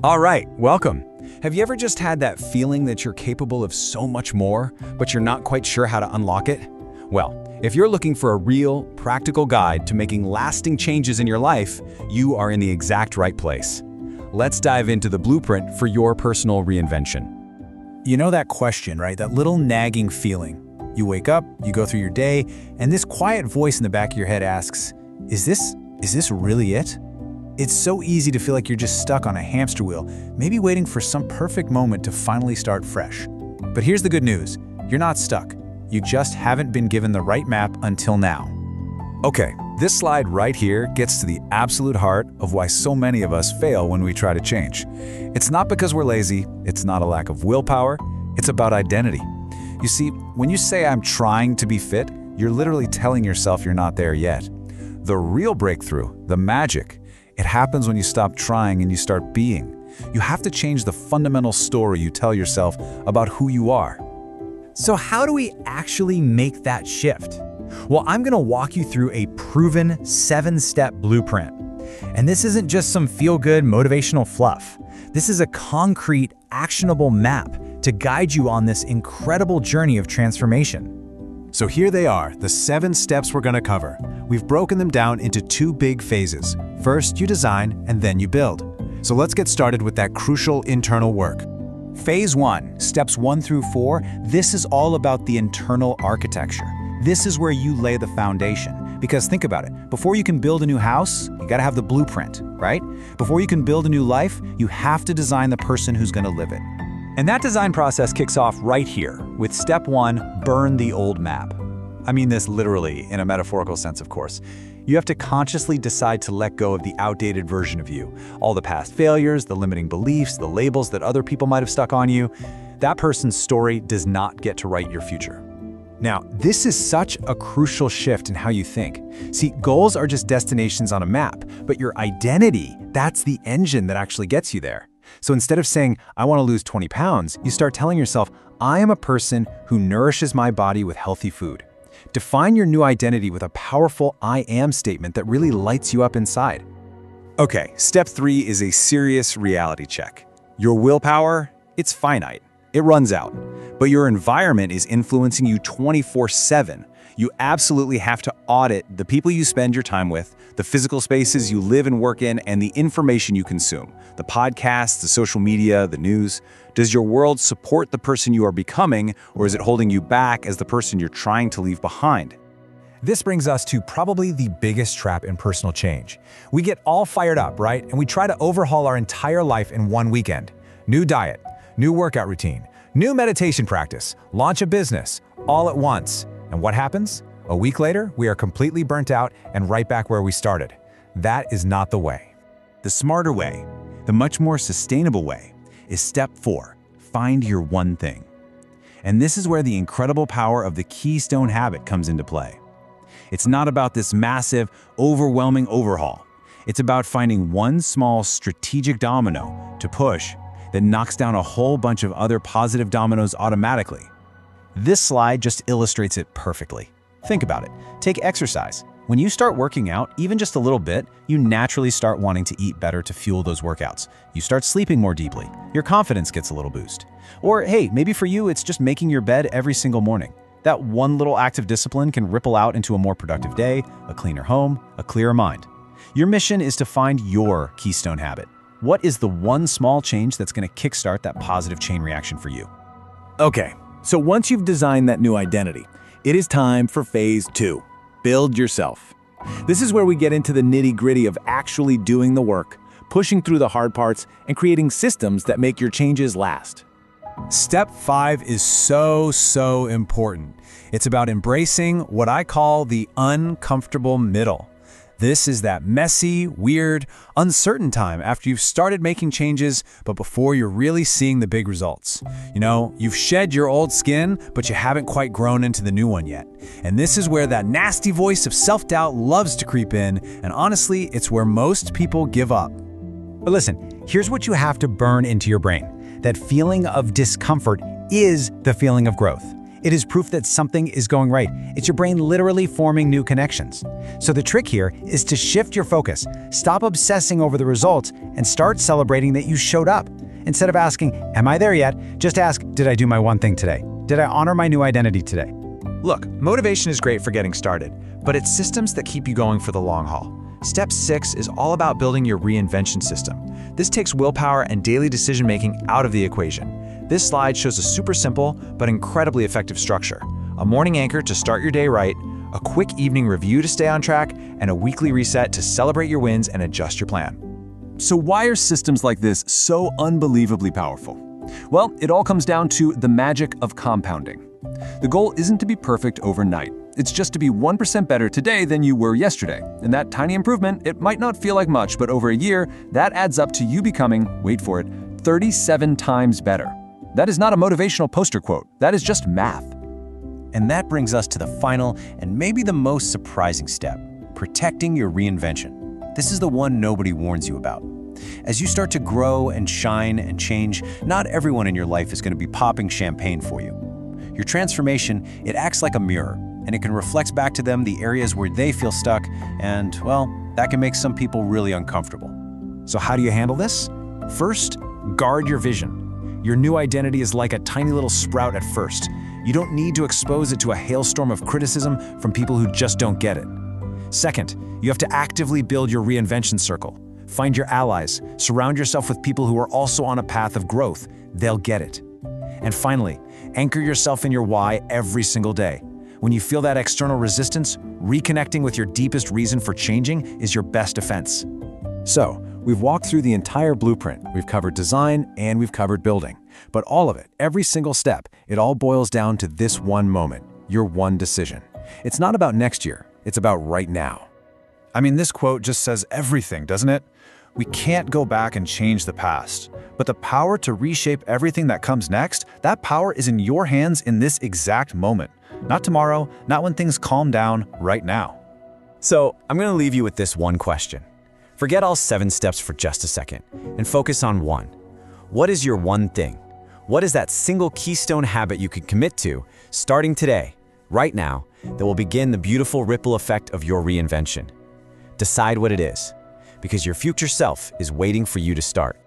All right, welcome. Have you ever just had that feeling that you're capable of so much more, but you're not quite sure how to unlock it? Well, if you're looking for a real, practical guide to making lasting changes in your life, you are in the exact right place. Let's dive into the blueprint for your personal reinvention. You know that question, right? That little nagging feeling. You wake up, you go through your day, and this quiet voice in the back of your head asks, is this really it? It's so easy to feel like you're just stuck on a hamster wheel, maybe waiting for some perfect moment to finally start fresh. But here's the good news. You're not stuck. You just haven't been given the right map until now. Okay, this slide right here gets to the absolute heart of why so many of us fail when we try to change. It's not because we're lazy, it's not a lack of willpower, it's about identity. You see, when you say I'm trying to be fit, you're literally telling yourself you're not there yet. The real breakthrough, the magic, it happens when you stop trying and you start being. You have to change the fundamental story you tell yourself about who you are. So how do we actually make that shift? Well, I'm going to walk you through a proven 7-step blueprint. And this isn't just some feel-good motivational fluff. This is a concrete, actionable map to guide you on this incredible journey of transformation. So here they are, the 7 steps we're going to cover. We've broken them down into 2 big phases. First, you design, and then you build. So let's get started with that crucial internal work. Phase 1, steps 1 through 4, this is all about the internal architecture. This is where you lay the foundation. Because think about it, before you can build a new house, you gotta have the blueprint, right? Before you can build a new life, you have to design the person who's gonna live it. And that design process kicks off right here with step 1, burn the old map. I mean this literally, in a metaphorical sense, of course. You have to consciously decide to let go of the outdated version of you. All the past failures, the limiting beliefs, the labels that other people might have stuck on you. That person's story does not get to write your future. Now, this is such a crucial shift in how you think. See, goals are just destinations on a map, but your identity, that's the engine that actually gets you there. So instead of saying, I want to lose 20 pounds, you start telling yourself, I am a person who nourishes my body with healthy food. Define your new identity with a powerful I am statement that really lights you up inside. Okay, step 3 is a serious reality check. Your willpower, it's finite. It runs out. But your environment is influencing you 24/7. You absolutely have to audit the people you spend your time with, the physical spaces you live and work in, and the information you consume. The podcasts, the social media, the news. Does your world support the person you are becoming, or is it holding you back as the person you're trying to leave behind? This brings us to probably the biggest trap in personal change. We get all fired up, right? And we try to overhaul our entire life in one weekend. New diet, new workout routine, new meditation practice, launch a business, all at once. And what happens? A week later, we are completely burnt out and right back where we started. That is not the way. The smarter way, the much more sustainable way, is step 4, find your one thing. And this is where the incredible power of the Keystone Habit comes into play. It's not about this massive, overwhelming overhaul. It's about finding one small strategic domino to push that knocks down a whole bunch of other positive dominoes automatically. This slide just illustrates it perfectly. Think about it. Take exercise. When you start working out, even just a little bit, you naturally start wanting to eat better to fuel those workouts. You start sleeping more deeply. Your confidence gets a little boost. Or hey, maybe for you, it's just making your bed every single morning. That one little act of discipline can ripple out into a more productive day, a cleaner home, a clearer mind. Your mission is to find your Keystone Habit. What is the one small change that's going to kickstart that positive chain reaction for you? Okay, so once you've designed that new identity, it is time for phase 2. Build yourself. This is where we get into the nitty-gritty of actually doing the work, pushing through the hard parts, and creating systems that make your changes last. Step 5 is so important. It's about embracing what I call the uncomfortable middle. This is that messy, weird, uncertain time after you've started making changes, but before you're really seeing the big results. You know, you've shed your old skin, but you haven't quite grown into the new one yet. And this is where that nasty voice of self-doubt loves to creep in, and honestly, it's where most people give up. But listen, here's what you have to burn into your brain. That feeling of discomfort is the feeling of growth. It is proof that something is going right. It's your brain literally forming new connections. So the trick here is to shift your focus, stop obsessing over the results, and start celebrating that you showed up. Instead of asking, am I there yet? Just ask, did I do my one thing today? Did I honor my new identity today? Look, motivation is great for getting started, but it's systems that keep you going for the long haul. Step 6 is all about building your reinvention system. This takes willpower and daily decision-making out of the equation. This slide shows a super simple but incredibly effective structure. A morning anchor to start your day right, a quick evening review to stay on track, and a weekly reset to celebrate your wins and adjust your plan. So why are systems like this so unbelievably powerful? Well, it all comes down to the magic of compounding. The goal isn't to be perfect overnight. It's just to be 1% better today than you were yesterday. And that tiny improvement, it might not feel like much, but over a year, that adds up to you becoming, wait for it, 37 times better. That is not a motivational poster quote. That is just math. And that brings us to the final and maybe the most surprising step, protecting your reinvention. This is the one nobody warns you about. As you start to grow and shine and change, not everyone in your life is going to be popping champagne for you. Your transformation, it acts like a mirror, and it can reflect back to them the areas where they feel stuck, and, well, that can make some people really uncomfortable. So how do you handle this? First, guard your vision. Your new identity is like a tiny little sprout at first. You don't need to expose it to a hailstorm of criticism from people who just don't get it. Second, you have to actively build your reinvention circle. Find your allies. Surround yourself with people who are also on a path of growth. They'll get it. And finally, anchor yourself in your why every single day. When you feel that external resistance, reconnecting with your deepest reason for changing is your best defense. So, we've walked through the entire blueprint. We've covered design and we've covered building. But all of it, every single step, it all boils down to this one moment, your one decision. It's not about next year, it's about right now. I mean, this quote just says everything, doesn't it? We can't go back and change the past, but the power to reshape everything that comes next, that power is in your hands in this exact moment. Not tomorrow, not when things calm down, right now. So, I'm going to leave you with this one question. Forget all 7 steps for just a second and focus on one. What is your one thing? What is that single keystone habit you can commit to, starting today, right now, that will begin the beautiful ripple effect of your reinvention? Decide what it is, because your future self is waiting for you to start.